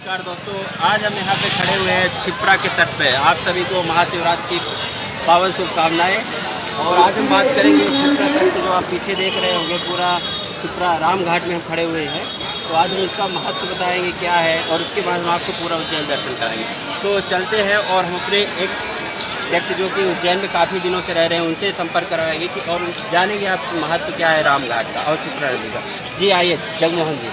नमस्कार दोस्तों, आज हम यहाँ पे खड़े हुए हैं क्षिप्रा के तट पे। आप सभी को महाशिवरात्रि की पावन शुभकामनाएं। और आज हम बात करेंगे क्षिप्रा तट के, जो आप पीछे देख रहे होंगे पूरा क्षिप्रा राम घाट में हम खड़े हुए हैं। तो आज हम इसका महत्व बताएंगे क्या है, और उसके बाद हम आपको पूरा उज्जैन दर्शन कराएंगे। तो चलते हैं और हम अपने एक व्यक्ति जो कि उज्जैन में काफ़ी दिनों से रह रहे हैं उनसे संपर्क करवाएंगे कि और जानेंगे आप महत्व क्या है राम घाट का और क्षिप्रा नदी का। जी आइए जगमोहन जी।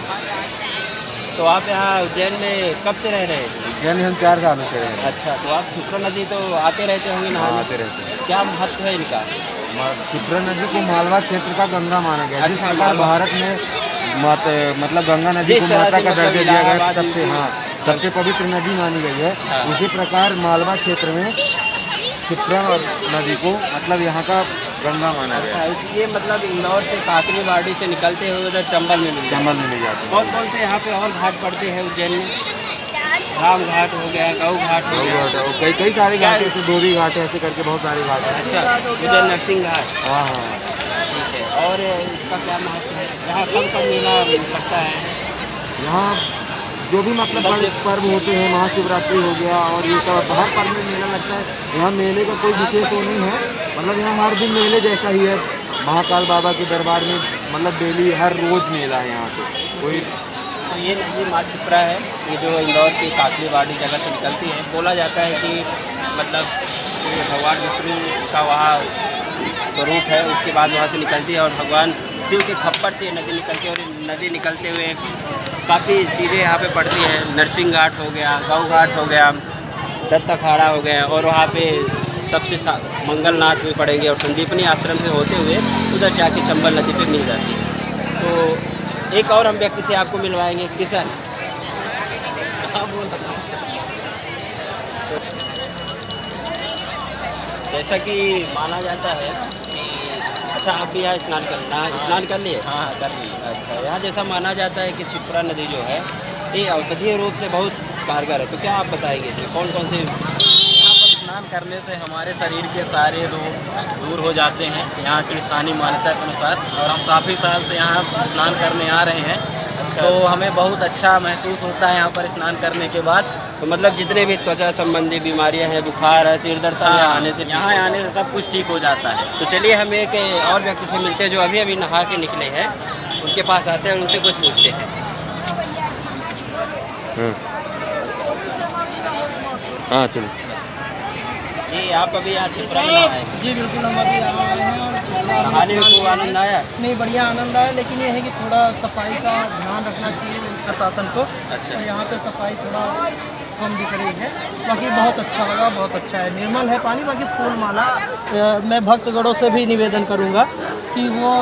तो आप यहाँ उज्जैन में कब से रह रहे हैं? उज्जैन हम 4 सालों से रह रहे हैं। अच्छा, तो आप क्षिप्रा नदी तो आते रहते होंगे नहाने? आते रहते हैं। क्या महत्व है इनका? क्षिप्रा नदी को मालवा क्षेत्र का गंगा माना गया। जिस अच्छा, प्रकार भारत में मतलब गंगा नदी को माता का दर्जा दिया गया, सबसे पवित्र नदी मानी गई है। हाँ। उसी प्रकार मालवा क्षेत्र में क्षिप्रा नदी को मतलब यहाँ का गंगा माना गया। अच्छा, इसलिए मतलब इंदौर से काकरीवाड़ी से निकलते हुए उधर चंबल में मिल जाते हैं। और कौन से यहाँ पे और घाट पड़ते हैं उज्जैन में? राम घाट हो गया, गऊ घाट हो गया, कई सारे घाट हैं, धोबी घाट है, ऐसे करके बहुत सारे घाट हैं। अच्छा, उधर नरसिंह घाट। हाँ हाँ, ठीक है। और इसका क्या महत्व है? यहाँ कब मेला लगता है? यहाँ जो भी मतलब बड़े पर्व होते हैं, महाशिवरात्रि हो गया और ये सब हर पर्व में मेला लगता है। यहाँ मेले का कोई विशेष तो नहीं है, मतलब यहाँ हर दिन मेले जैसा ही है। महाकाल बाबा के दरबार में मतलब डेली हर रोज मेला है यहाँ पे कोई। तो ये नदी माँ क्षिप्रा है, ये जो इंदौर की काकरीवाड़ी जगह से निकलती है। बोला जाता है कि मतलब भगवान विष्णु का वहाँ स्वरूप है, उसके बाद वहाँ से निकलती है और भगवान शिव के खप्पर से नदी निकलती है। और नदी निकलते हुए काफ़ी चीज़ें यहाँ पे पड़ती हैं। नरसिंह घाट हो गया, गऊ घाट हो गया, दत्त अखाड़ा हो गया, और वहाँ पे सबसे मंगलनाथ भी पड़ेंगे। और संदीपनी आश्रम से होते हुए उधर जाके चंबल नदी पे मिल जाती है। तो एक और हम व्यक्ति से आपको मिलवाएंगे, किशन। जैसा कि माना जाता है कि अच्छा, आप भी यहाँ स्नान कर लिए? हाँ, कर लिए। अच्छा, यहाँ जैसा माना जाता है कि क्षिप्रा नदी जो है ये औषधीय रूप से बहुत कारगर है। तो क्या आप बताएंगे इसमें कौन कौन से? यहाँ पर स्नान करने से हमारे शरीर के सारे रोग दूर हो जाते हैं, यहाँ की स्थानीय मान्यता के अनुसार। और हम काफ़ी साल से यहाँ स्नान करने आ रहे हैं। अच्छा। तो हमें बहुत अच्छा महसूस होता है यहाँ पर स्नान करने के बाद। तो मतलब जितने भी त्वचा संबंधी बीमारियां हैं, बुखार है, सिर दर्द, हाँ, यहाँ आने से सब कुछ ठीक हो जाता है। तो चलिए हम एक और व्यक्ति से मिलते हैं जो अभी अभी नहा के निकले हैं। उनके पास आते हैं, उनसे कुछ पूछते हैं। हाँ चलो जी, आप अभी यहाँ क्षिप्रा में नहाए? जी बिल्कुल, हम अभी यहाँ आए हैं और नहाने में खूब आनंद आया? नहीं, बढ़िया आनंद आया, लेकिन ये है कि थोड़ा सफाई का ध्यान रखना चाहिए प्रशासन को। अच्छा। तो यहाँ पे सफाई थोड़ा कम दिख रही है। बाकी बहुत अच्छा लगा, बहुत अच्छा है, निर्मल है पानी। बाकी फूल माला मैं भक्तगणों से भी निवेदन करूँगा कि वो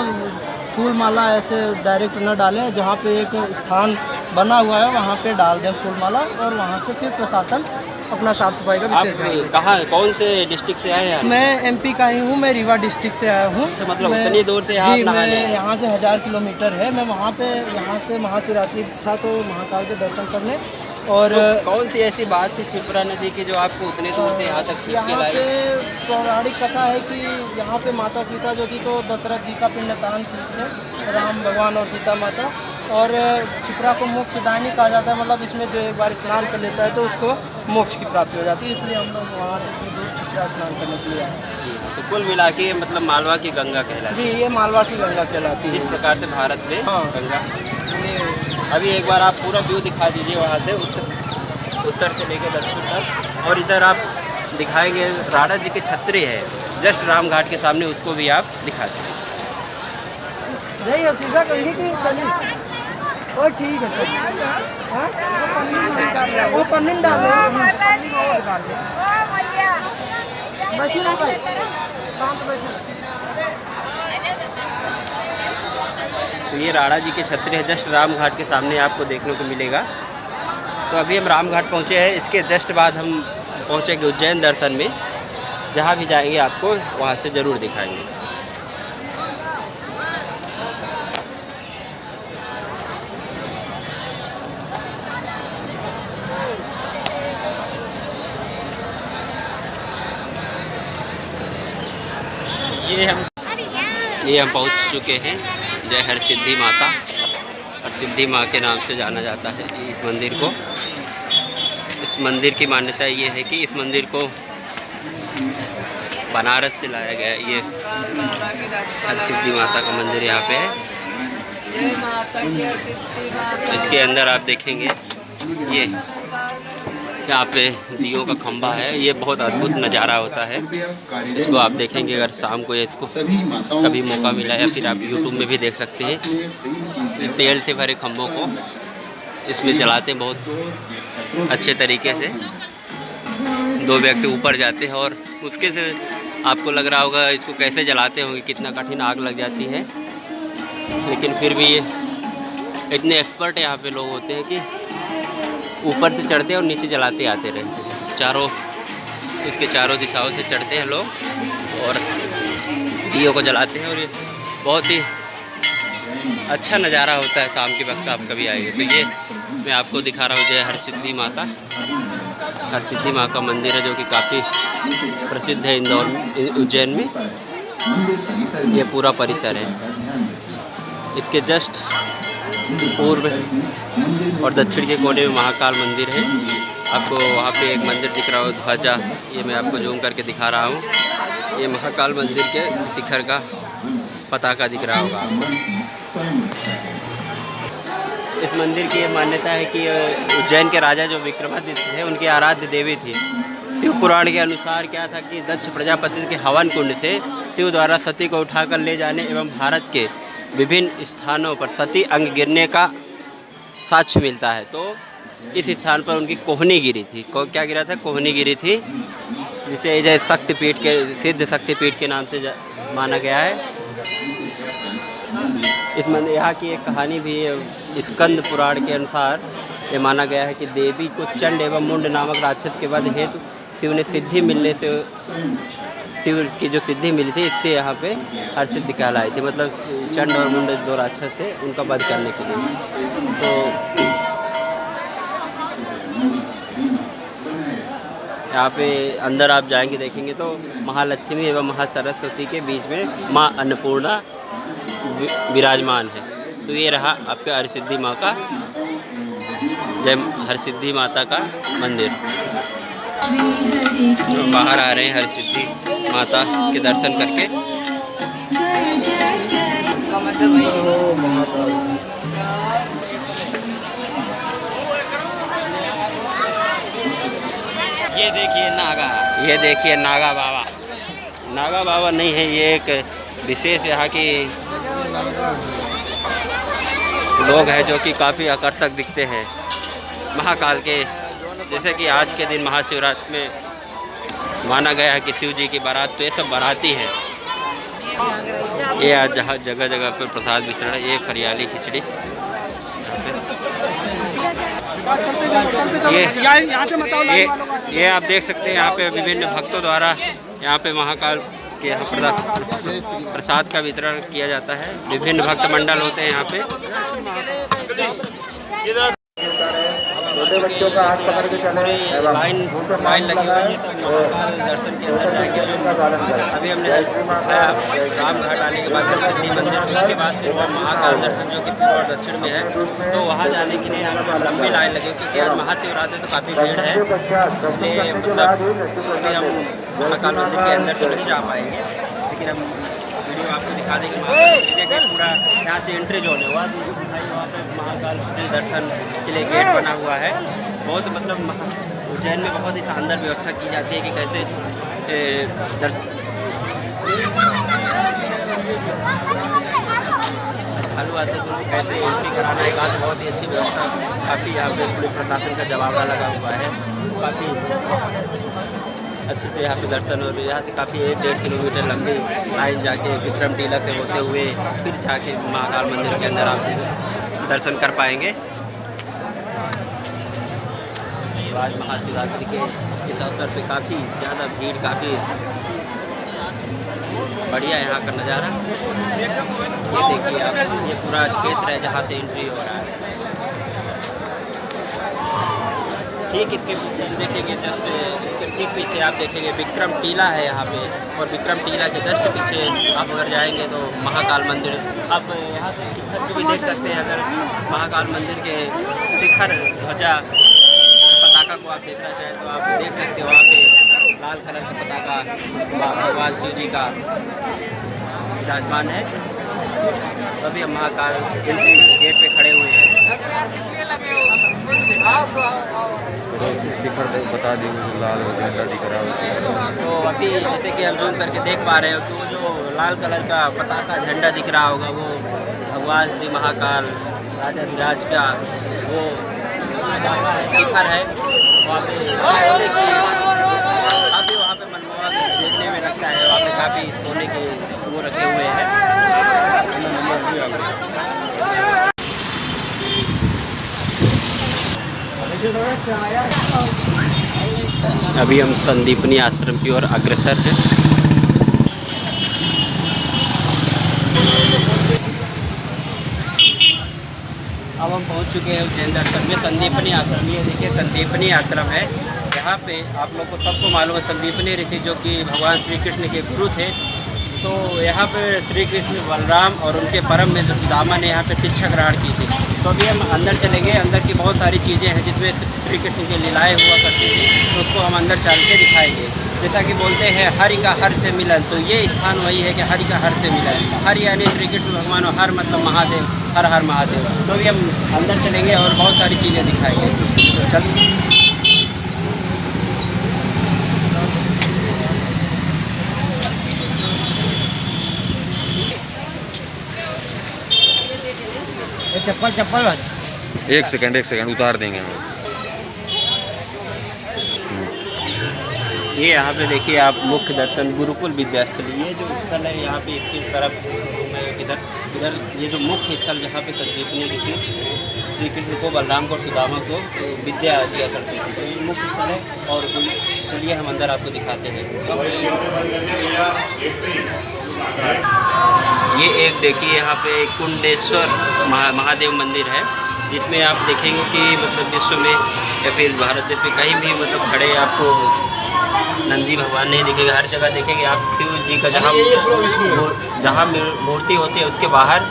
फूल माला ऐसे डायरेक्ट न डालें। जहाँ पे एक स्थान बना हुआ है वहाँ पे डाल दें फूल माला, और वहाँ से फिर प्रशासन अपना साफ सफाई का विशेष ध्यान दें। कहाँ, कौन से डिस्ट्रिक्ट से आए हैं? मैं एमपी का ही हूँ, मैं रीवा डिस्ट्रिक्ट से आया हूँ। अच्छा, मतलब उतनी दूर से यहाँ जी, नहाने? मैं यहाँ से 1000 किलोमीटर है। मैं वहाँ पे यहाँ से महाशिवरात्रि था तो महाकाल के दर्शन करने। और तो कौन सी ऐसी बात थी क्षिप्रा नदी की जो आपको उतने दूर से यहाँ तक खींच के यहाँ लाई? पे पौराणिक कथा है कि यहाँ पे माता सीता जो थी तो दशरथ जी का पिंडदान की थे, राम भगवान और सीता माता। और क्षिप्रा को मोक्षदायिनी कहा जाता है, मतलब इसमें जो एक बार स्नान कर लेता है तो उसको मोक्ष की प्राप्ति हो जाती है। इसलिए हम लोग वहाँ से इतनी दूर क्षिप्रा स्नान करने के लिए आए। जी हाँ, तो कुल मिला के मतलब मालवा की गंगा कहलाती जी, ये मालवा की गंगा कहलाती है, है। जिस प्रकार से भारत में हाँ। गंगा। ये अभी एक बार आप पूरा व्यू दिखा दीजिए वहाँ से, उत्तर से लेकर दक्षिण तक। और इधर आप दिखाएंगे राणा जी की छतरी है जस्ट राम घाट के सामने, उसको भी आप दिखा दीजिए। नहीं, सीधा कहीं कि चलिए। और ठीक है, चलिए। हाँ? वो पन्नी डाल दो। बैठिए ना भाई, शांत बैठिए। तो ये राणा जी की छतरी है, जस्ट राम घाट के सामने आपको देखने को मिलेगा। तो अभी हम राम घाट पहुँचे हैं, इसके जस्ट बाद हम पहुँचेंगे उज्जैन दर्शन में। जहाँ भी जाएंगे आपको वहाँ से ज़रूर दिखाएंगे। ये हम पहुँच चुके हैं जय हर सिद्धि माता, और सिद्धि माँ के नाम से जाना जाता है इस मंदिर को। इस मंदिर की मान्यता ये है कि इस मंदिर को बनारस से लाया गया है। ये हरसिद्धि माता का मंदिर यहाँ पे है। इसके अंदर आप देखेंगे ये यहाँ पे दियों का खंभा है। ये बहुत अद्भुत नज़ारा होता है। इसको आप देखेंगे अगर शाम को, इसको कभी मौका मिला या फिर आप यूट्यूब में भी देख सकते हैं। तेल से भरे खंभों को इसमें जलाते हैं बहुत अच्छे तरीके से। 2 व्यक्ति ऊपर जाते हैं और उसके से आपको लग रहा होगा इसको कैसे जलाते होंगे, कितना कठिन आग लग जाती है। लेकिन फिर भी ये इतने एक्सपर्ट यहाँ पे लोग होते हैं कि ऊपर से चढ़ते हैं और नीचे जलाते आते रहते हैं। इसके चारों दिशाओं से चढ़ते हैं लोग और दियों को जलाते हैं। और ये बहुत ही अच्छा नज़ारा होता है शाम के वक्त। आप कभी आएंगे तो ये मैं आपको दिखा रहा हूँ। जय हरसिद्धि माता। हरसिद्धि माँ का मंदिर है जो कि काफ़ी प्रसिद्ध है इंदौर में, उज्जैन में। ये पूरा परिसर है। इसके जस्ट पूर्व और दक्षिण के कोने में महाकाल मंदिर है। आपको वहाँ पे एक मंदिर दिख रहा हो, ध्वजा। ये मैं आपको जूम करके दिखा रहा हूँ। ये महाकाल मंदिर के शिखर का पताका दिख रहा होगा आपको। इस मंदिर की मान्यता है कि उज्जैन के राजा जो विक्रमादित्य थे उनकी आराध्य देवी थी। शिव पुराण के अनुसार क्या था कि दक्ष प्रजापति के हवन कुंड से शिव द्वारा सती को उठाकर ले जाने एवं भारत के विभिन्न स्थानों पर सती अंग गिरने का साक्ष्य मिलता है। तो इस स्थान पर उनकी कोहनी गिरी थी। क्या गिरा था? कोहनी गिरी थी, जिसे शक्तिपीठ के, सिद्ध शक्तिपीठ के नाम से माना गया है। इस मंदिर यहाँ की एक कहानी भी है। स्कंद पुराण के अनुसार ये माना गया है कि देवी को चंड एवं मुंड नामक राक्षस के वध हेतु शिव ने सिद्धि मिलने से, शिव की जो सिद्धि मिली थी, इससे यहाँ पे हरसिद्धि कहलाई थी। मतलब चंड और मुंड 2 राक्षस थे, उनका वध करने के लिए। तो यहाँ पे अंदर आप जाएंगे देखेंगे तो महालक्ष्मी एवं महासरस्वती के बीच में माँ अन्नपूर्णा विराजमान है। तो ये रहा आपका हरसिद्धि माँ का, जय हरसिद्धि माता का मंदिर। तो बाहर आ रहे हैं हरसिद्धि माता के दर्शन करके। ये देखिए नागा, ये देखिए नागा बाबा। नागा बाबा नहीं है, ये एक विशेष यहाँ की लोग हैं जो कि काफ़ी आकर्षक दिखते हैं महाकाल के। जैसे कि आज के दिन महाशिवरात्रि में माना गया है कि शिव जी की बारात, तो ये सब बाराती हैं। ये आज जहाँ जगह जगह पर प्रसाद वितरण, ये फरियाली खिचड़ी। ये आप देख सकते हैं यहाँ पे विभिन्न भक्तों द्वारा यहाँ पे महाकाल के यहाँ प्रसाद का वितरण किया जाता है। विभिन्न भक्त मंडल होते हैं यहाँ पे। छोटे बच्चों का हाथ पकड़ के चले, लाइन लगी हुई है। सब महाकाल दर्शन के अंदर जाएंगे। अभी हमने राम घाट आने के बाद हरसिद्धि मंदिर, उसके बाद फिर महाकाल दर्शन जो कि पूर्व और दक्षिण में है, तो वहाँ जाने के लिए यहाँ पर लंबी लाइन लगी, क्योंकि आज महाशिवरात्रि तो काफ़ी भीड़ है। इसलिए मतलब अभी हम महाकाल मंदिर के अंदर तो नहीं जा पाएंगे, लेकिन हम वीडियो आपको दिखा देंगे। महाकाल पूरा यहाँ से एंट्री जोन है, वहाँ पे महाकाल दर्शन के लिए गेट बना हुआ है। बहुत मतलब उज्जैन में बहुत ही शानदार व्यवस्था की जाती है कि कैसे चालू आते हैं तो कैसे एंट्री कराना है। आज बहुत ही अच्छी व्यवस्था, काफ़ी यहाँ पे पुलिस प्रशासन का जवाबा लगा हुआ है। काफ़ी अच्छे से यहाँ पे दर्शन हो रहे हैं। यहाँ से काफ़ी 1-1.5 किलोमीटर लंबी लाइन जाके विक्रम टीला से होते हुए फिर जाके महाकाल मंदिर के अंदर आप दर्शन कर पाएंगे। तो आज महाशिवरात्रि के इस अवसर पे काफ़ी ज़्यादा भीड़, काफ़ी बढ़िया यहाँ का नज़ारा। ये देखिए आप, ये पूरा क्षेत्र है जहाँ से एंट्री हो रहा है। ठीक इसके पीछे देखेंगे, जस्ट इसके ठीक पीछे आप देखेंगे विक्रम टीला है यहाँ पे, और विक्रम टीला के जस्ट पीछे आप अगर जाएंगे तो महाकाल मंदिर। आप यहाँ से शिखर को भी देख सकते हैं। अगर महाकाल मंदिर के शिखर ध्वजा पताका पताका को आप देखना चाहें तो आप देख सकते हो, वहाँ पे लाल कलर का पताका भगवान शिव जी का विराजमान है। तो अभी हम महाकाल गेट पे खड़े हुए हैं। शिखर बता दीजिए, लाल झंडा दिख रहा है। तो अभी जैसे कि हम जूम करके देख पा रहे हो कि वो जो लाल कलर का पताका झंडा दिख रहा होगा, वो भगवान श्री महाकाल राजा विराज का वो शिखर है। वहाँ पे काफ़ी वहाँ पे मनमोहक देखने में लगता है। वहाँ पे काफ़ी सोने के वो रखे हुए हैं। अभी हम संदीपनी आश्रम की ओर अग्रसर हैं। अब हम पहुंच चुके हैं उज्जैन दर्शन में संदीपनी आश्रम। ये देखिए संदीपनी आश्रम है। यहाँ पे आप लोग को सबको मालूम है संदीपनी ऋषि जो कि भगवान श्री कृष्ण के गुरु थे। तो यहाँ पे श्री कृष्ण बलराम और उनके परम में जो सुदामा ने यहाँ पे शिक्षा ग्रहण की थी। तो अभी हम अंदर चलेंगे। अंदर की बहुत सारी चीज़ें हैं जिसमें श्री कृष्ण की लीलाएँ हुआ करती थी, तो उसको हम अंदर चल के दिखाएंगे। जैसा कि बोलते हैं हरि का हर से मिलन, तो ये स्थान वही है कि हरि का हर से मिलन। हर यानी श्री कृष्ण भगवान और हर मतलब महादेव, हर हर महादेव। तो अभी हम अंदर चलेंगे और बहुत सारी चीज़ें दिखाएंगे। तो चल चप्पल एक सेकंड उतार देंगे हम। ये यहाँ पे देखिए आप मुख्य दर्शन गुरुकुल विद्यास्थल, ये जो स्थल है यहाँ पे इसकी तरफ इधर ये जो मुख्य स्थल जहाँ पे संदीपनी ऋषि श्री कृष्ण को, बलराम को और सुदामा को विद्या दिया करते थे, तो ये मुख्य स्थल है। और चलिए हम अंदर आपको दिखाते हैं। ये एक देखिए यहाँ पे कुंडेश्वर महादेव मंदिर है, जिसमें आप देखेंगे कि मतलब विश्व में या फिर भारत देश में कहीं भी मतलब खड़े आपको नंदी भगवान नहीं दिखेगा। हर जगह देखेंगे आप शिव जी का जहाँ मूर्ति होती है उसके बाहर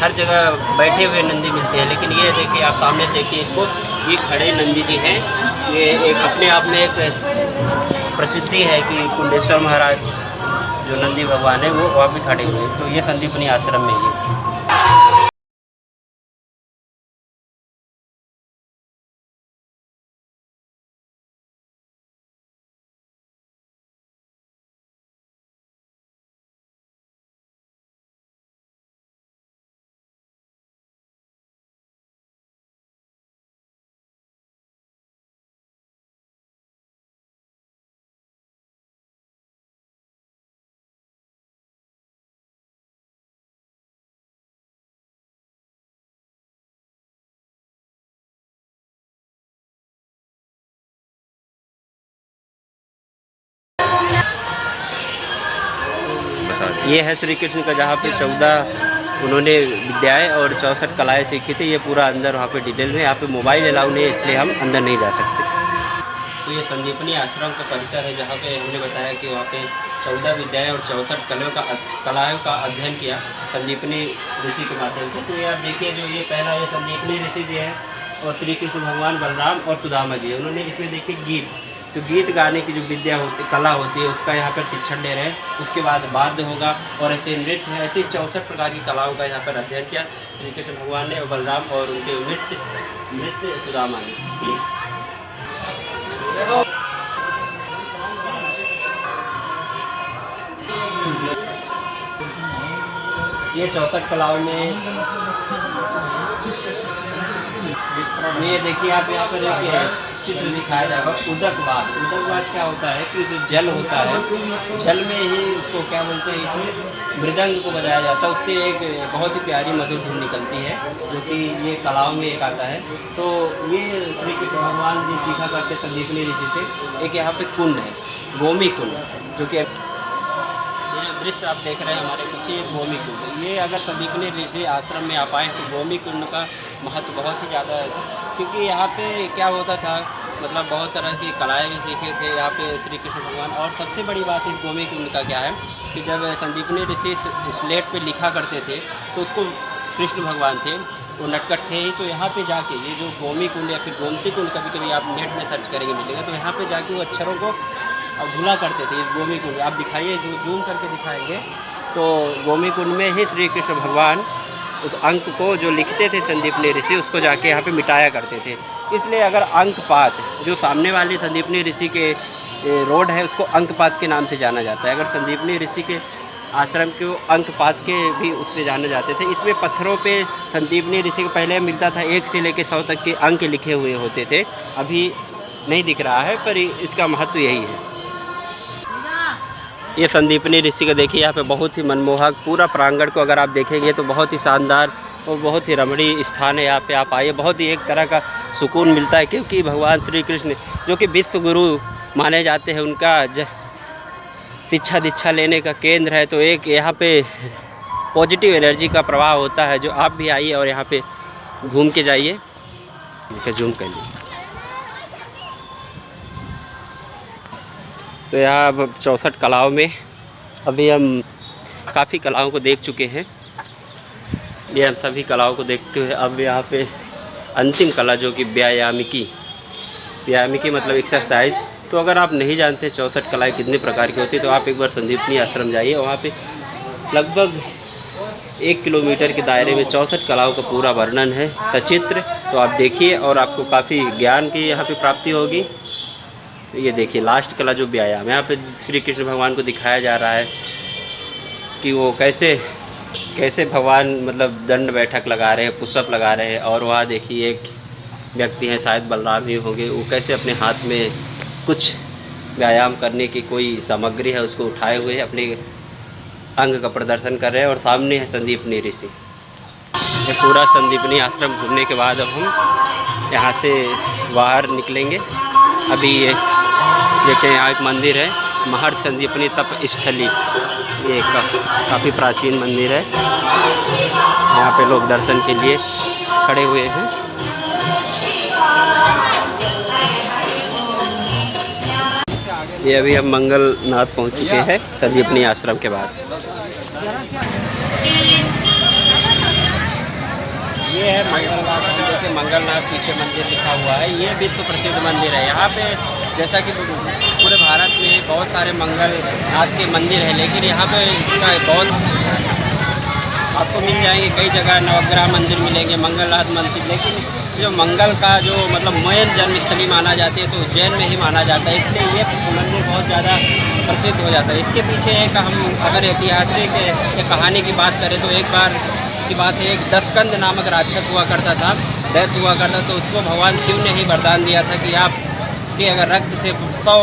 हर जगह बैठे हुए नंदी मिलते हैं। लेकिन ये देखिए आप सामने देखिए इसको, ये खड़े नंदी जी हैं। ये एक अपने आप में एक प्रसिद्धि है कि कुंडेश्वर महाराज जो नंदी भगवान है वो वहाँ भी खड़े हुए हैं। तो ये संदीपनी आश्रम में ये ये है श्री कृष्ण का जहाँ पे 14 उन्होंने विद्याएं और 64 कलाएँ सीखी थी। ये पूरा अंदर वहाँ पे डिटेल में, यहाँ पे मोबाइल अलाउ नहीं है इसलिए हम अंदर नहीं जा सकते। तो ये संदीपनी आश्रम का परिसर है जहाँ पे हमने बताया कि वहाँ पे 14 विद्याएं और 64 कलाओं का अध्ययन किया संदीपनी ऋषि के माध्यम से। तो ये आप देखिए जो ये पहला ये संदीपनी ऋषि जी है और श्री कृष्ण भगवान बलराम और सुदामा जी है। उन्होंने इसमें देखिए गीत गाने की जो विद्या होती कला होती है उसका यहाँ पर शिक्षण ले रहे हैं। उसके बाद वाद्य होगा और ऐसे नृत्य है, ऐसे 64 प्रकार की कलाओं का यहाँ पर अध्ययन किया श्री कृष्ण भगवान ने और बलराम और उनके नृत्य सुदामा ने। ये 64 कलाओं में ये देखिए आप यहाँ पर देखिए चित्र दिखाया जाएगा उदकवाद क्या होता है कि जो जल होता है, जल में ही उसको क्या बोलते हैं, इसमें मृदंग को बजाया जाता है, उससे एक बहुत ही प्यारी मधुर धुन निकलती है जो कि ये कलाओं में एक आता है। तो ये श्री कृष्ण भगवान जी सीखा करते संदीपनी ऋषि से। एक यहाँ पे कुंड है गोमी कुंड, जो कि ये जो दृश्य आप देख रहे हैं हमारे पीछे ये गोमी कुंड। ये अगर संदीपनी ऋषि आश्रम में आप आए तो गोमी कुंड का महत्व बहुत ही ज़्यादा है, क्योंकि यहाँ पे क्या होता था मतलब बहुत तरह की कलाएँ भी सीखे थे यहाँ पे श्री कृष्ण भगवान। और सबसे बड़ी बात इस गोमी कुंड का क्या है कि जब संदीपनी ऋषि स्लेट पे लिखा करते थे तो उसको कृष्ण भगवान थे वो नटखट थे ही। तो यहाँ पे जाके ये जो गोमी कुंड या फिर गोमती कुंड, कभी कभी आप नेट में सर्च करेंगे मिलेगा, तो यहाँ पे जाके वो अक्षरों को अब धुला करते थे इस गोमी कुंड। आप दिखाइए, जो जूम करके दिखाएंगे तो गोमी कुंड में ही श्री कृष्ण भगवान उस अंक को जो लिखते थे संदीपनी ऋषि, उसको जाके यहाँ पे मिटाया करते थे। इसलिए अगर अंकपात, जो सामने वाली संदीपनी ऋषि के रोड है, उसको अंकपात के नाम से जाना जाता है। अगर संदीपनी ऋषि के आश्रम को अंकपात के भी उससे जाने जाते थे। इसमें पत्थरों पे संदीपनी ऋषि को पहले मिलता था 1 से लेकर 100 तक के अंक लिखे हुए होते थे। अभी नहीं दिख रहा है, पर इसका महत्व यही है। ये संदीपनी ऋषि का देखिए, यहाँ पे बहुत ही मनमोहक पूरा प्रांगण को अगर आप देखेंगे तो बहुत ही शानदार और बहुत ही रमणीय स्थान है। यहाँ पे आप आइए, बहुत ही एक तरह का सुकून मिलता है, क्योंकि भगवान श्री कृष्ण जो कि विश्व गुरु माने जाते हैं, उनका शिक्षा दीक्षा लेने का केंद्र है। तो एक यहाँ पे पॉजिटिव एनर्जी का प्रवाह होता है। जो आप भी आइए और यहाँ पे घूम के जाइए। जूम कर लीजिए। तो यहाँ अब 64 कलाओं में अभी हम काफ़ी कलाओं को देख चुके हैं। ये हम सभी कलाओं को देखते हुए अब यहाँ पे अंतिम कला जो कि व्यायामिकी मतलब एक्सरसाइज। तो अगर आप नहीं जानते 64 कलाएँ कितने प्रकार की होती है, तो आप एक बार संदीपनी आश्रम जाइए। वहाँ पे लगभग 1 किलोमीटर के दायरे में 64 कलाओं का पूरा वर्णन है, सचित्र। तो आप देखिए और आपको काफ़ी ज्ञान की यहाँ पे प्राप्ति होगी। तो ये देखिए लास्ट कला जो व्यायाम, यहाँ पे श्री कृष्ण भगवान को दिखाया जा रहा है कि वो कैसे भगवान मतलब दंड बैठक लगा रहे हैं, पुशअप लगा रहे हैं। और वहाँ देखिए एक व्यक्ति हैं, शायद बलराम ही होंगे, वो कैसे अपने हाथ में कुछ व्यायाम करने की कोई सामग्री है उसको उठाए हुए अपने अंग का प्रदर्शन कर रहे हैं। और सामने है संदीपनी ऋषि। ये पूरा संदीपनी आश्रम घूमने के बाद अब हम यहाँ से बाहर निकलेंगे। अभी ये देखिए यहाँ एक मंदिर है, महर्षि संदीपनी तप स्थली। ये काफ़ी प्राचीन मंदिर है। यहाँ पे लोग दर्शन के लिए खड़े हुए हैं। ये अभी हम मंगलनाथ पहुँच चुके हैं संदीपनी आश्रम के बाद। ये है मंगलनाथ। देखिए मंगलनाथ पीछे मंदिर लिखा हुआ है। ये विश्व प्रसिद्ध मंदिर है। यहाँ पे जैसा कि पूरे भारत में बहुत सारे मंगलनाथ के मंदिर हैं, लेकिन यहाँ पे इसका बहुत आपको मिल जाएंगे कई जगह। नवग्रह मंदिर मिलेंगे, मंगलनाथ मंदिर, लेकिन जो मंगल का जो मतलब मेन जन्मस्थली माना जाती है तो उज्जैन में ही माना जाता है। इसलिए ये मंदिर बहुत ज़्यादा प्रसिद्ध हो जाता है। इसके पीछे एक हम अगर ऐतिहासिक कहानी की बात करें तो एक बार की बात है, एक दशकंद नामक राक्षस हुआ करता था, दैत्य हुआ करता। तो उसको भगवान शिव ने ही वरदान दिया था कि आपके अगर रक्त से 100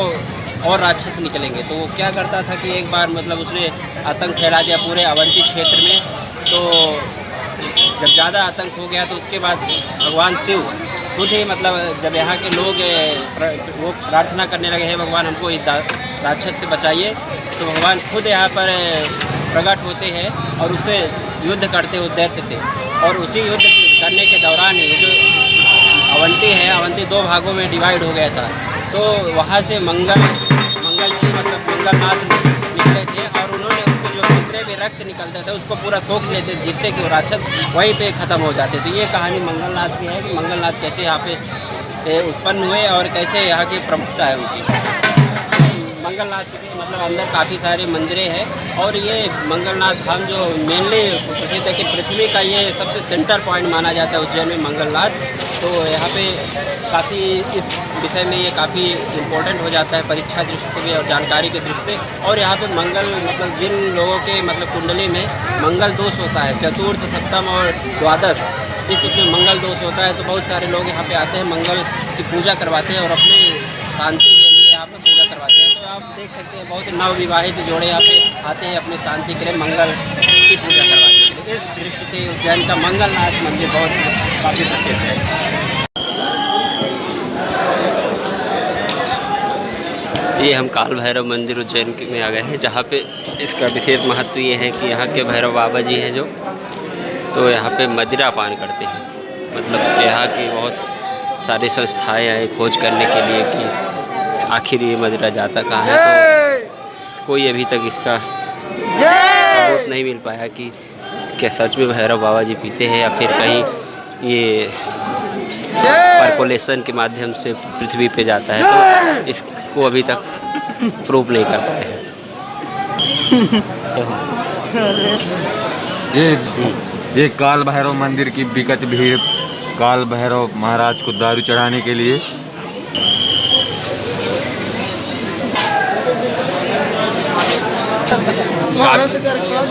और राक्षस निकलेंगे। तो वो क्या करता था कि एक बार मतलब उसने आतंक फैला दिया पूरे अवंती क्षेत्र में। तो जब ज़्यादा आतंक हो गया तो उसके बाद भगवान शिव खुद ही मतलब जब यहाँ के लोग वो प्रार्थना करने लगे, हैं भगवान हमको इस राक्षस से बचाइए, तो भगवान खुद यहाँ पर प्रकट होते हैं और उससे युद्ध करते उस दैत्य से। और उसी युद्ध करने के दौरान ही जो अवंती है, अवंती 2 भागों में डिवाइड हो गया था। तो वहाँ से मंगल जी मतलब मंगलनाथ निकले थे और उन्होंने उसको जो जितने भी रक्त निकलते थे उसको पूरा सोख लेते, जिससे कि वो राक्षस वहीं पे ख़त्म हो जाते। तो ये कहानी मंगलनाथ की है कि मंगलनाथ कैसे यहाँ पे उत्पन्न हुए और कैसे यहाँ की प्रमुखता है उनकी। मंगलनाथ के मतलब अंदर काफ़ी सारे मंदिरें हैं। और ये मंगलनाथ धाम जो मेनली प्रसिद्ध है कि पृथ्वी का ये सबसे सेंटर पॉइंट माना जाता है उज्जैन में मंगलनाथ। तो यहाँ पे काफ़ी इस विषय में ये काफ़ी इम्पोर्टेंट हो जाता है परीक्षा दृष्टि से भी और जानकारी के दृष्टि से। और यहाँ पे मंगल मतलब जिन लोगों के मतलब कुंडली में मंगल दोष होता है, चतुर्थ, सप्तम और द्वादश, इस उसमें मंगल दोष होता है, तो बहुत सारे लोग यहाँ पे आते हैं, मंगल की पूजा करवाते हैं और अपनी शांति के लिए यहाँ पे पूजा करवाते हैं। तो आप देख सकते हैं बहुत नवविवाहित जोड़े यहाँ पे आते हैं अपनी शांति के लिए मंगल की पूजा करवाने के लिए। इस दृष्टि से उज्जैन का मंगलनाथ मंदिर बहुत काफ़ी प्रसिद्ध है। ये हम काल भैरव मंदिर उज्जैन में आ गए हैं, जहाँ पे इसका विशेष महत्व ये है कि यहाँ के भैरव बाबा जी हैं जो, तो यहाँ पे मदिरा पान करते हैं। मतलब यहाँ की बहुत सारी संस्थाएं आए खोज करने के लिए कि आखिर ये मदिरा जाता कहाँ है। तो कोई अभी तक इसका सबूत नहीं मिल पाया कि क्या सच में भैरव बाबा जी पीते हैं या फिर कहीं ये पर्कोलेशन के माध्यम से पृथ्वी पे जाता है, तो इसको अभी तक प्रूव नहीं कर पाए हैं। ये काल भैरव मंदिर की विकट भीड़ काल भैरव महाराज को दारू चढ़ाने के लिए।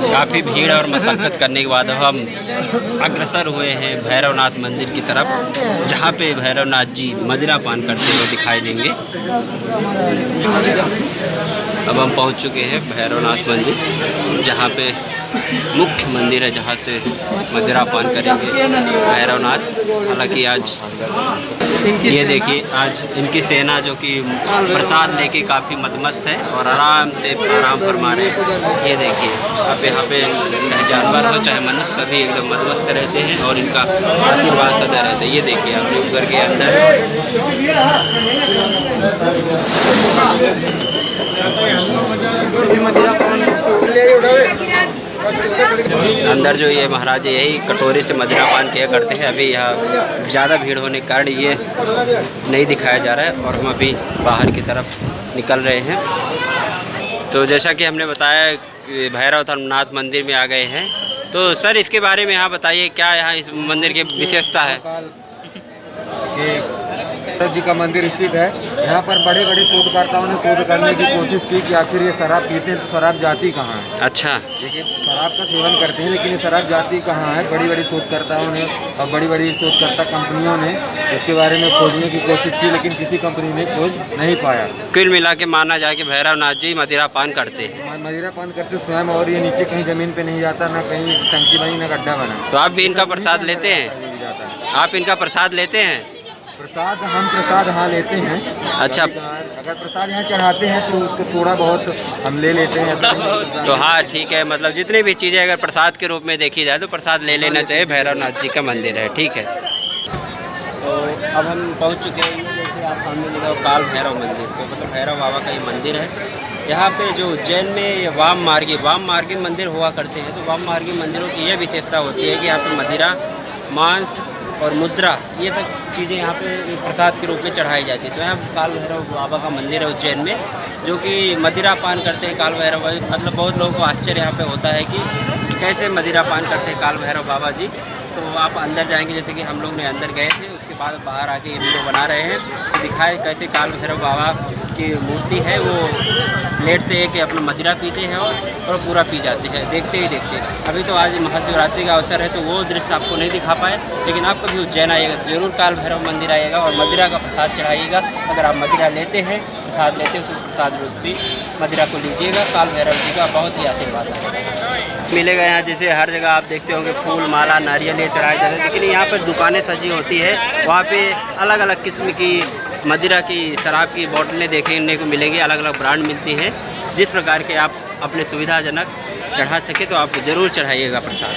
काफ़ी भीड़ और मशक्क़त करने के बाद हम अग्रसर हुए हैं भैरवनाथ मंदिर की तरफ, जहाँ पे भैरवनाथ जी मदिरा पान करते हुए दिखाई देंगे। अब हम पहुँच चुके हैं भैरवनाथ मंदिर, जहाँ पे मुख्य मंदिर है, जहाँ से मदिरा पान करेंगे भैरवनाथ। हालांकि आज ये देखिए, आज इनकी सेना जो कि प्रसाद लेके काफ़ी मदमस्त है और आराम फरमा रहे हैं। ये देखिए, अब यहाँ पे चाहे जानवर हो चाहे मनुष्य, सभी एकदम मदमस्त रहते हैं और इनका आशीर्वाद सदा रहता है। ये देखिए, आप जो घर के अंदर जो ये महाराज यही कटोरी से मदिरा पान किया करते हैं। अभी यहाँ ज़्यादा भीड़ होने के कारण ये नहीं दिखाया जा रहा है और हम अभी बाहर की तरफ निकल रहे हैं। तो जैसा कि हमने बताया भैरवनाथ मंदिर में आ गए हैं, तो सर इसके बारे में यहाँ बताइए, क्या यहाँ इस मंदिर की विशेषता है? भैरव जी का मंदिर स्थित है। यहाँ पर बड़े बड़े शोधकर्ताओं ने शोध करने की कोशिश की कि आखिर ये शराब पीते हैं तो शराब जाती कहाँ है। अच्छा, देखिए, शराब का सेवन करते हैं लेकिन ये शराब जाती कहाँ है। बड़ी बड़ी शोधकर्ताओं ने और बड़ी बड़ी शोधकर्ता कंपनियों ने इसके बारे में खोजने की कोशिश की, लेकिन किसी कंपनी ने खोज नहीं पाया। कुल मिला के माना जाए कि भैरवनाथ जी मदिरा पान करते हैं। मदिरा पान करते स्वयं, और ये नीचे कहीं जमीन पे नहीं जाता, ना कहीं टंकी बनी ना गड्ढा बना। तो आप भी इनका प्रसाद लेते हैं? आप इनका प्रसाद लेते हैं? प्रसाद हम प्रसाद हाँ लेते हैं। अच्छा, अगर प्रसाद यहाँ चढ़ाते हैं तो उसको थोड़ा बहुत हम ले लेते हैं। तो हाँ ठीक है, मतलब जितनी भी चीज़ें अगर प्रसाद के रूप में देखी जाए तो प्रसाद ले लेना चाहिए। भैरवनाथ जी का मंदिर है, ठीक है। तो अब हम पहुँच चुके हैं, जैसे आप सामने देखा काल भैरव मंदिर, तो मतलब भैरव बाबा का ये मंदिर है। यहाँ पे जो उज्जैन में वाम मार्गी मंदिर हुआ करते हैं, तो वाम मार्गी मंदिरों की यह विशेषता होती है कि यहाँ पे मदिरा, मांस और मुद्रा, ये सब चीज़ें यहाँ पे प्रसाद के रूप में चढ़ाई जाती है। तो यहाँ काल भैरव बाबा का मंदिर है उज्जैन में, जो कि मदिरा पान करते हैं काल भैरव। मतलब बहुत लोगों को आश्चर्य यहाँ पे होता है कि कैसे मदिरा पान करते हैं काल भैरव बाबा जी। तो आप अंदर जाएंगे, जैसे कि हम लोग ने अंदर गए थे, उसके बाद बाहर आके ये वीडियो बना रहे हैं तो दिखाए कैसे काल भैरव बाबा की मूर्ति है, वो प्लेट से एक अपना मदिरा पीते हैं और पूरा पी जाते हैं देखते ही देखते। अभी तो आज महाशिवरात्रि का अवसर है तो वो दृश्य आपको नहीं दिखा पाए, लेकिन आप कभी उज्जैन आइएगा तो जरूर काल भैरव मंदिर आइएगा और मदिरा का प्रसाद चढ़ाइएगा। अगर आप मदिरा लेते हैं, प्रसाद लेते हो तो प्रसाद रूप भी मदिरा को लीजिएगा। काल भैरव जी का बहुत ही आशीर्वाद मिलेगा यहाँ। जैसे हर जगह आप देखते होंगे फूल माला नारियल ये चढ़ाए जाते हैं, लेकिन यहाँ पर दुकानें सजी होती है, वहाँ पे अलग अलग किस्म की मदिरा की शराब की बोतलें देखने को मिलेंगी, अलग अलग ब्रांड मिलती हैं। जिस प्रकार के आप अपने सुविधाजनक चढ़ा सके तो आप ज़रूर चढ़ाइएगा प्रसाद।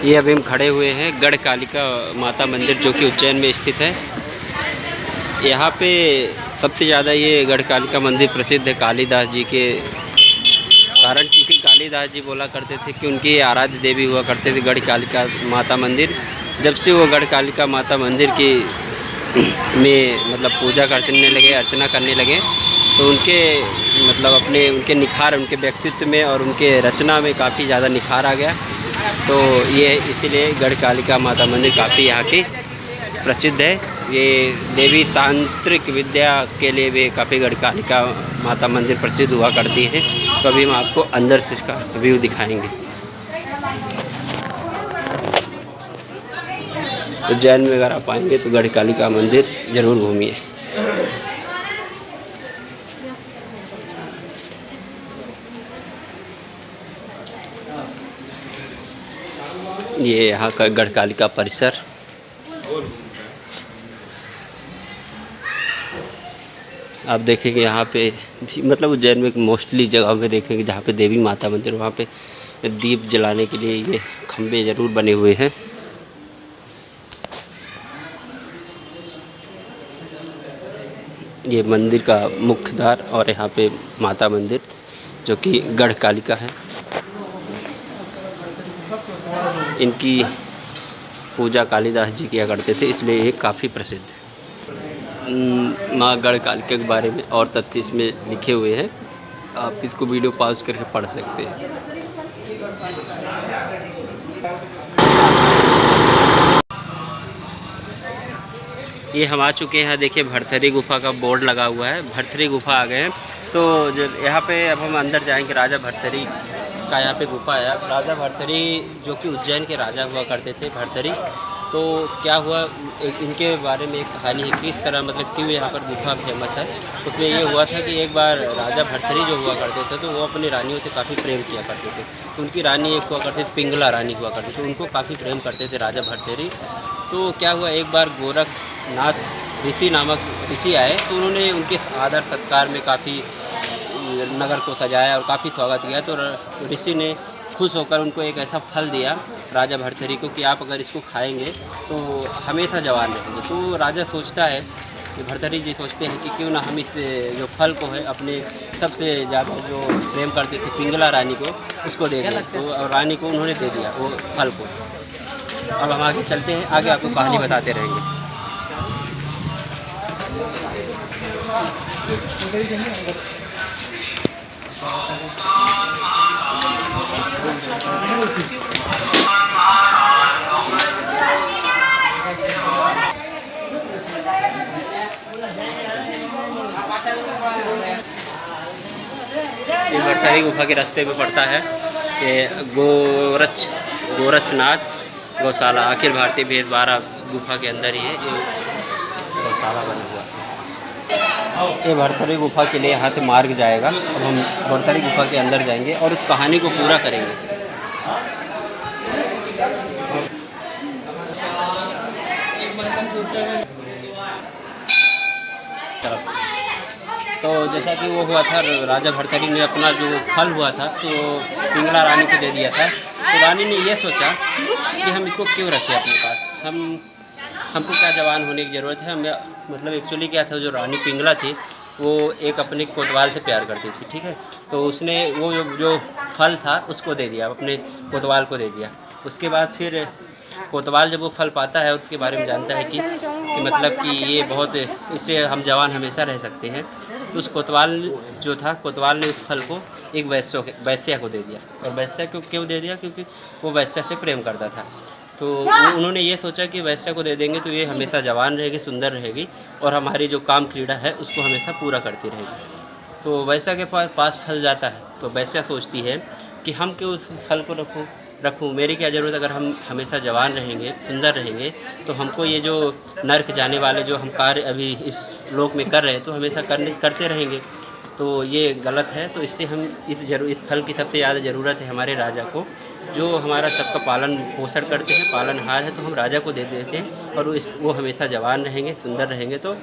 ये अभी हम खड़े हुए हैं गढ़कालिका माता मंदिर, जो कि उज्जैन में स्थित है। यहाँ पे सबसे ज़्यादा ये गढ़कालिका मंदिर प्रसिद्ध है कालिदास जी के कारण, क्योंकि कालिदास जी बोला करते थे कि उनकी आराध्य देवी हुआ करते थे गढ़कालिका माता मंदिर। जब से वो गढ़कालिका माता मंदिर की में मतलब पूजा करने लगे, अर्चना करने लगे, तो उनके मतलब उनके निखार, उनके व्यक्तित्व में और उनके रचना में काफ़ी ज़्यादा निखार आ गया। तो ये इसीलिए गढ़कालिका माता मंदिर काफ़ी यहाँ की प्रसिद्ध है। ये देवी तांत्रिक विद्या के लिए भी काफ़ी गढ़कालिका माता मंदिर प्रसिद्ध हुआ करती है। तो अभी हम आपको अंदर से इसका व्यू दिखाएंगे। उज्जैन में अगर आप आएंगे तो गढ़कालिका मंदिर ज़रूर घूमिए। ये यहाँ का गढ़कालिका परिसर। आप देखेंगे यहाँ पे मतलब उज्जैन में मोस्टली जगह में देखेंगे जहाँ पे देवी माता मंदिर, वहाँ पे दीप जलाने के लिए ये खम्भे ज़रूर बने हुए हैं। ये मंदिर का मुख्य द्वार और यहाँ पे माता मंदिर जो कि गढ़ कालिका है। इनकी पूजा कालिदास जी किया करते थे, इसलिए ये काफ़ी प्रसिद्ध है। माँ गढ़ कालिका के बारे में और तथ्य इसमें लिखे हुए हैं, आप इसको वीडियो पॉज करके पढ़ सकते हैं। ये हम आ चुके हैं, देखिए भरथरी गुफा का बोर्ड लगा हुआ है, भरथरी गुफा आ गए हैं। तो जो यहाँ पे अब हम अंदर जाएंगे, राजा भरथरी का यहाँ पे गुफा है। राजा भरथरी जो कि उज्जैन के राजा हुआ करते थे, भरथरी। तो क्या हुआ, इनके बारे में एक कहानी है, किस तरह मतलब क्यों यहाँ पर गुफा फेमस है। उसमें ये हुआ था कि एक बार राजा भरथरी जो हुआ करते थे तो वो अपनी रानियों से काफ़ी प्रेम किया करते थे। तो उनकी रानी एक हुआ करती थी, पिंगला रानी हुआ करती थी, उनको काफ़ी प्रेम करते थे राजा भरथरी। तो क्या हुआ, एक बार गोरखनाथ ऋषि नामक ऋषि आए, तो उन्होंने उनके आदर सत्कार में काफ़ी नगर को सजाया और काफ़ी स्वागत किया। तो ऋषि ने खुश होकर उनको एक ऐसा फल दिया राजा भरथरी को कि आप अगर इसको खाएंगे तो हमेशा जवान रहेंगे। तो राजा सोचता है कि भरथरी जी सोचते हैं कि क्यों ना हम इस जो फल को है अपने सबसे ज़्यादा जो प्रेम करते थे पिंगला रानी को, उसको दे दें। तो रानी को उन्होंने दे दिया वो फल को। अब हम आगे चलते हैं, आगे आपको कहानी बताते रहेंगे। ये भरथरी गुफा के रास्ते पे पड़ता है, ये गोरक्षनाथ गौशाला, अखिल भारतीय भेद 12 गुफा के अंदर ही है ये गौशाला बना हुआ है। ये भरथरी गुफा के लिए यहाँ से मार्ग जाएगा। अब हम भरथरी गुफा के अंदर जाएंगे और इस कहानी को पूरा करेंगे। तो जैसा कि वो हुआ था, राजा भरथरी ने अपना जो फल हुआ था तो पिंगला रानी को दे दिया था। तो रानी ने ये सोचा कि हम इसको क्यों रखें अपने पास, हमको क्या जवान होने की ज़रूरत है। हमें मतलब एक्चुअली क्या था, जो रानी पिंगला थी वो एक अपने कोतवाल से प्यार करती थी, ठीक है। तो उसने वो जो फल था उसको दे दिया, अपने कोतवाल को दे दिया। उसके बाद फिर कोतवाल जब वो फल पाता है उसके बारे में जानता है कि मतलब कि ये बहुत, इससे हम जवान हमेशा रह सकते हैं। तो उस कोतवाल जो था, कोतवाल ने उस फल को एक वैश्या को दे दिया। और वैश्या को क्यों दे दिया, क्योंकि वो वैश्या से प्रेम करता था। तो उन्होंने ये सोचा कि वैश्या को दे देंगे तो ये हमेशा जवान रहेगी, सुंदर रहेगी और हमारी जो काम क्रीड़ा है उसको हमेशा पूरा करती रहेगी। तो वैश्या के पास फल जाता है, तो वैश्या सोचती है कि हम क्यों उस फल को रखूँ, मेरी क्या ज़रूरत, अगर हम हमेशा जवान रहेंगे, सुंदर रहेंगे, तो हमको ये जो नर्क जाने वाले जो हम कार्य अभी इस लोक में कर रहे हैं तो हमेशा करते रहेंगे। तो ये गलत है। तो इससे हम इस फल की सबसे ज़्यादा ज़रूरत है हमारे राजा को, जो हमारा सबका पालन पोषण करते हैं, पालनहार है। तो हम राजा को दे देते हैं और वो हमेशा जवान रहेंगे, सुंदर रहेंगे तो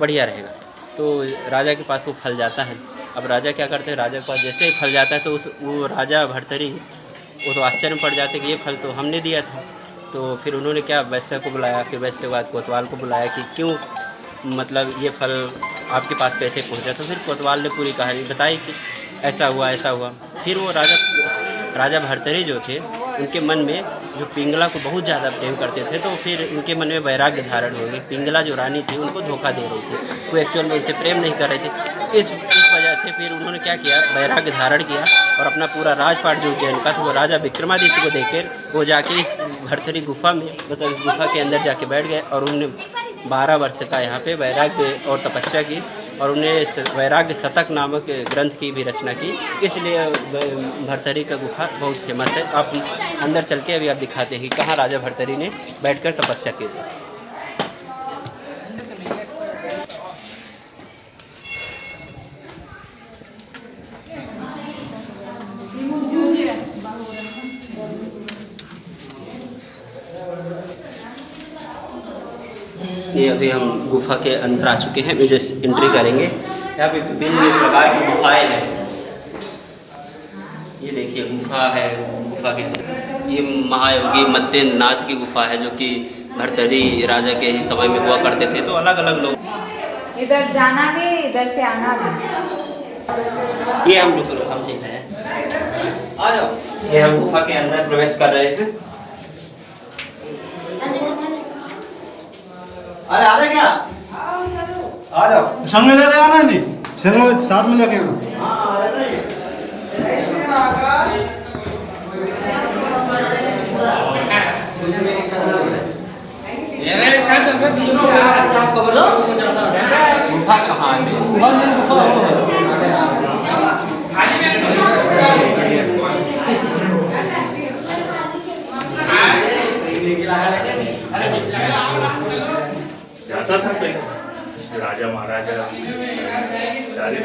बढ़िया रहेगा। तो राजा के पास वो फल जाता है। अब राजा क्या करते हैं, राजा के पास जैसे ही फल जाता है तो वो राजा भरथरी वो तो आश्चर्य में पड़ जाते कि ये फल तो हमने दिया था। तो फिर उन्होंने क्या, वैश्य को बुलाया, फिर वैश्य के बाद कोतवाल को बुलाया कि क्यों मतलब ये फल आपके पास कैसे पहुंचा। तो फिर कोतवाल ने पूरी कहानी बताई कि ऐसा हुआ। फिर वो राजा भरथरी जो थे उनके मन में जो पिंगला को बहुत ज़्यादा प्रेम करते थे, तो फिर उनके मन में वैराग्य धारण हो गया। पिंगला जो रानी थी उनको धोखा दे रही थी, वो एक्चुअल में उनसे प्रेम नहीं कर रहे थे। इस वजह से फिर उन्होंने क्या किया, वैराग्य धारण किया और अपना पूरा राजपाट जो उज्जैन का था वो राजा विक्रमादित्य को देकर वो जाके इस भरथरी गुफा में, मतलब इस गुफा के अंदर जाके बैठ गए और उन्होंने 12 वर्ष का यहाँ पे वैराग्य और तपस्या की और उन्हें वैराग्य शतक नामक ग्रंथ की भी रचना की। इसलिए भरथरी का गुफा बहुत फेमस है। आप अंदर चल के अभी आप दिखाते हैं कि कहाँ राजा भरथरी ने बैठकर तपस्या की थी। ये अभी हम गुफा के अंदर आ चुके हैं, जैसे एंट्री करेंगे। यहाँ पे विभिन्न प्रकार की गुफाएं हैं। ये देखिए गुफा है, गुफा के ये महायोगी मत्तेन्द्र नाथ की गुफा है जो कि भरथरी राजा के ही समय में हुआ करते थे। तो अलग अलग लोग इधर जाना भी इधर से आना भी। ये हम लोग हम देख रहे हैं, आ जाओ। ये हम गुफा के अंदर प्रवेश कर रहे हैं। अरे आ रहे क्या? आ जाओ। संग में लेते आना नहीं, संग में साथ में लेके गुफा कहाँ है? जाता था पहले राजा महाराजा सारे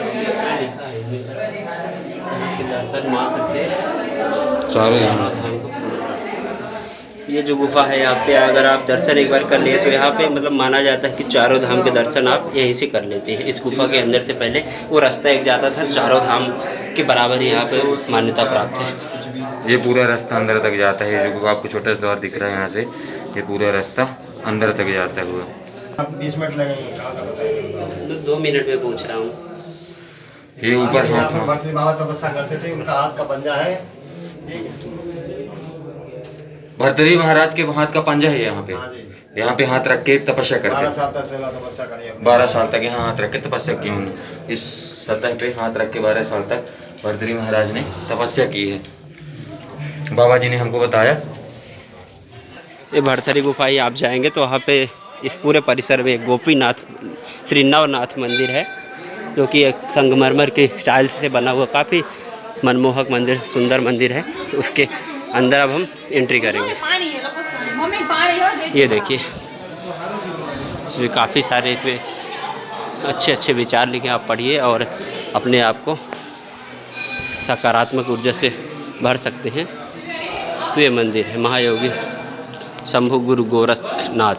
ये जो गुफा है यहाँ पे अगर आप दर्शन एक बार कर लिए तो यहाँ पे मतलब माना जाता है कि चारों धाम के दर्शन आप यहीं से कर लेते हैं। इस गुफा के अंदर से पहले वो रास्ता एक जाता था, चारों धाम के बराबर ही यहाँ पे मान्यता प्राप्त है। ये पूरा रास्ता अंदर तक जाता है। ये जो आपको छोटा सा द्वार दिख रहा है यहाँ से, ये पूरा रास्ता अंदर तक जाता है पूरा। 20 मिनट लगेंगे। 2 मिनट में पहुँच रहा हूँ। ये ऊपर हाथ में भर्तृ बाबा तपस्या करते थे, उनका हाथ का पंजा है। भर्तृहरि महाराज के हाथ का पंजा है यहाँ पे। हाँ जी। यहाँ पे हाथ रख के तपस्या 12 करते, साल तक सेवा तपस्या करी अपने। 12 साल तक यहाँ हाथ रख के तपस्या की उन्होंने। इस सतह पे हाथ रख के 12 साल तक भर्तृहरि महाराज ने तपस्या की है। बाबा जी ने हमको बताया। ये भरथरी गुफा ही आप जाएंगे तो वहाँ पे इस पूरे परिसर में गोपीनाथ श्री नवनाथ मंदिर है, जो कि एक संगमरमर के स्टाइल से बना हुआ काफ़ी मनमोहक मंदिर, सुंदर मंदिर है। तो उसके अंदर अब हम एंट्री करेंगे। ये देखिए, इसमें काफ़ी सारे इसमें अच्छे अच्छे विचार लिखे, आप पढ़िए और अपने आप को सकारात्मक ऊर्जा से भर सकते हैं। तो ये मंदिर है महायोगी शंभु गुरु गोरखनाथ।